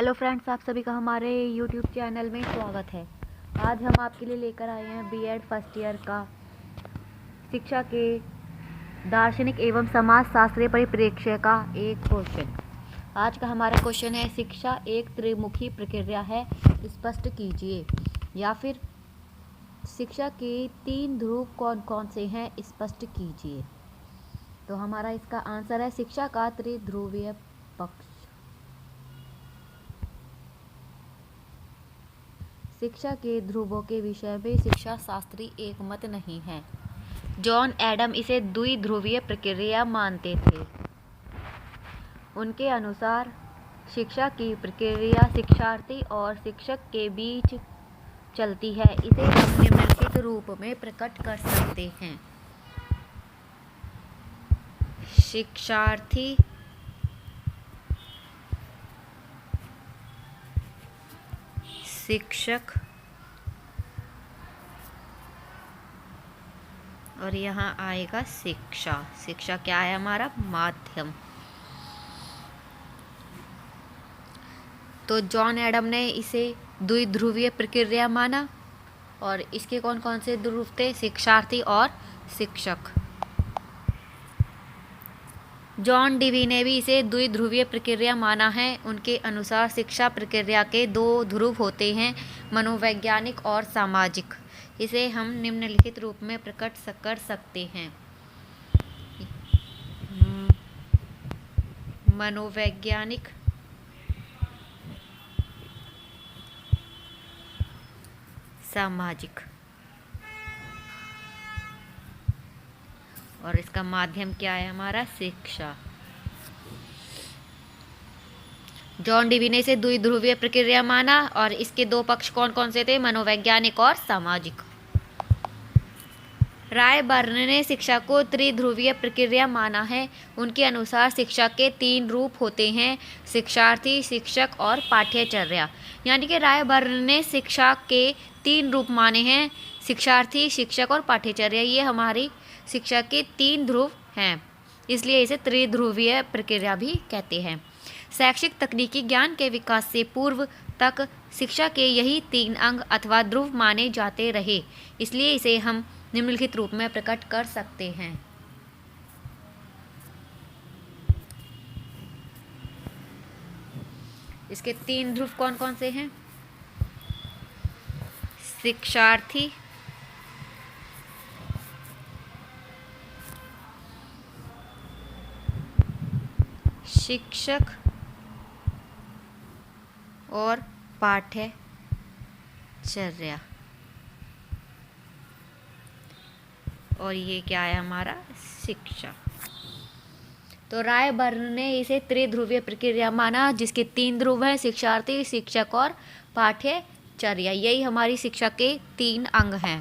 Hello friends, आप सभी का हमारे यूट्यूब चैनल में स्वागत है। आज हम आपके लिए लेकर आए हैं बीएड फर्स्ट ईयर का शिक्षा के दार्शनिक एवं समाज शास्त्रीय परिप्रेक्ष्य का एक क्वेश्चन। आज का हमारा क्वेश्चन है, शिक्षा एक त्रिमुखी प्रक्रिया है, स्पष्ट कीजिए। या फिर शिक्षा के 3 ध्रुव कौन कौन से हैं, स्पष्ट कीजिए। तो हमारा इसका आंसर है शिक्षा का त्रिध्रुवीय पक्ष। शिक्षा के ध्रुवों के विषय में शिक्षा शास्त्री एक मत नहीं है। जॉन एडम इसे द्विध्रुवीय प्रक्रिया मानते थे। उनके अनुसार शिक्षा की प्रक्रिया शिक्षार्थी और शिक्षक के बीच चलती है। इसे हम निम्नलिखित रूप में प्रकट कर सकते हैं। शिक्षार्थी शिक्षक और यहाँ आएगा शिक्षा। शिक्षा क्या है? हमारा माध्यम। तो जॉन एडम ने इसे द्विध्रुवीय प्रक्रिया माना और इसके कौन कौन से ध्रुव थे? शिक्षार्थी और शिक्षक। जॉन डीवी ने भी इसे द्विध्रुवीय प्रक्रिया माना है। उनके अनुसार शिक्षा प्रक्रिया के 2 ध्रुव होते हैं, मनोवैज्ञानिक और सामाजिक। इसे हम निम्नलिखित रूप में प्रकट कर सकते हैं। मनोवैज्ञानिक, सामाजिक। और इसका माध्यम क्या है? हमारा शिक्षा। जॉन डीवी ने इसे द्विध्रुवीय प्रक्रिया माना और इसके 2 पक्ष कौन कौन से थे? मनोवैज्ञानिक और सामाजिक। रायबर्न ने शिक्षा को त्रिध्रुवीय प्रक्रिया माना है। उनके अनुसार शिक्षा के 3 रूप होते हैं, शिक्षार्थी, शिक्षक और पाठ्यचर्या। यानी कि रायबर्न ने शिक्षा के 3 रूप माने हैं, शिक्षार्थी, शिक्षक और पाठ्यचर्या। ये हमारी शिक्षा के 3 ध्रुव हैं, इसलिए इसे त्रिध्रुवीय प्रक्रिया भी कहते हैं। शैक्षिक तकनीकी ज्ञान के विकास से पूर्व तक शिक्षा के यही 3 अंग अथवा ध्रुव माने जाते रहे, इसलिए इसे हम निम्नलिखित रूप में प्रकट कर सकते हैं। इसके 3 ध्रुव कौन कौन से हैं? शिक्षार्थी, शिक्षक और पाठ्यचर्या। और ये क्या है? हमारा शिक्षा। तो रायबर्न ने इसे त्रिध्रुवीय प्रक्रिया माना, जिसके 3 ध्रुव हैं, शिक्षार्थी, शिक्षक और पाठ्यचर्या। यही हमारी शिक्षा के 3 अंग हैं।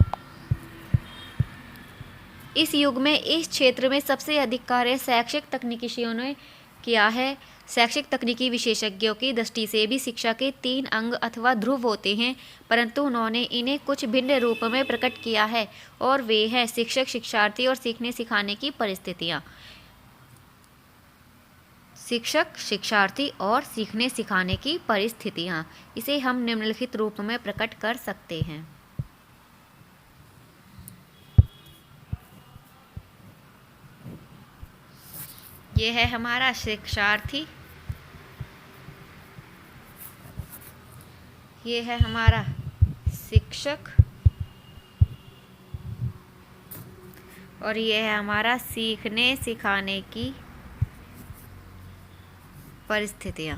इस युग में इस क्षेत्र में सबसे अधिक कार्य शैक्षिक तकनीशियों ने किया है। शैक्षिक तकनीकी विशेषज्ञों की दृष्टि से भी शिक्षा के 3 अंग अथवा ध्रुव होते हैं, परंतु उन्होंने इन्हें कुछ भिन्न रूप में प्रकट किया है, और वे हैं शिक्षक, शिक्षार्थी और सीखने सिखाने की परिस्थितियाँ। शिक्षक, शिक्षार्थी और सीखने सिखाने की परिस्थितियाँ, इसे हम निम्नलिखित रूप में प्रकट कर सकते हैं। ये है हमारा शिक्षार्थी, ये है हमारा शिक्षक और ये है हमारा सीखने सिखाने की परिस्थितियाँ।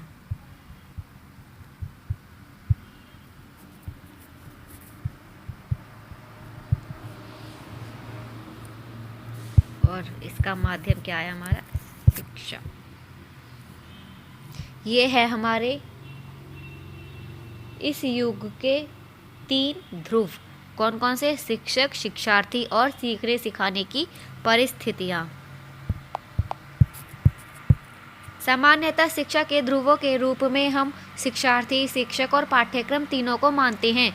और इसका माध्यम क्या है? हमारा शिक्षा। ये है हमारे इस युग के 3 ध्रुव। कौन कौन से? शिक्षक, शिक्षार्थी और सीखने सिखाने की परिस्थितियाँ। सामान्यतः शिक्षा के ध्रुवों के रूप में हम शिक्षार्थी, शिक्षक और पाठ्यक्रम तीनों को मानते हैं,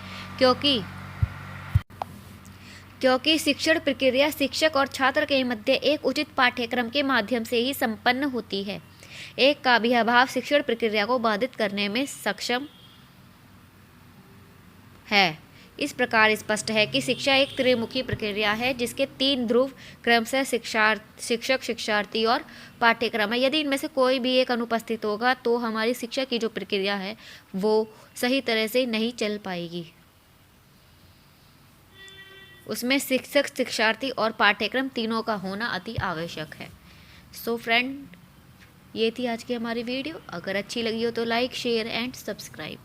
क्योंकि शिक्षण प्रक्रिया शिक्षक और छात्र के मध्य एक उचित पाठ्यक्रम के माध्यम से ही संपन्न होती है। एक का भी अभाव शिक्षण प्रक्रिया को बाधित करने में सक्षम है। इस प्रकार स्पष्ट है कि शिक्षा एक त्रिमुखी प्रक्रिया है जिसके 3 ध्रुव क्रमशः शिक्षक, शिक्षार्थी और पाठ्यक्रम है। यदि इनमें से कोई भी एक अनुपस्थित होगा तो हमारी शिक्षा की जो प्रक्रिया है वो सही तरह से नहीं चल पाएगी। उसमें शिक्षक, शिक्षार्थी और पाठ्यक्रम तीनों का होना अति आवश्यक है। सो फ्रेंड, ये थी आज की हमारी वीडियो। अगर अच्छी लगी हो तो लाइक, शेयर एंड सब्सक्राइब।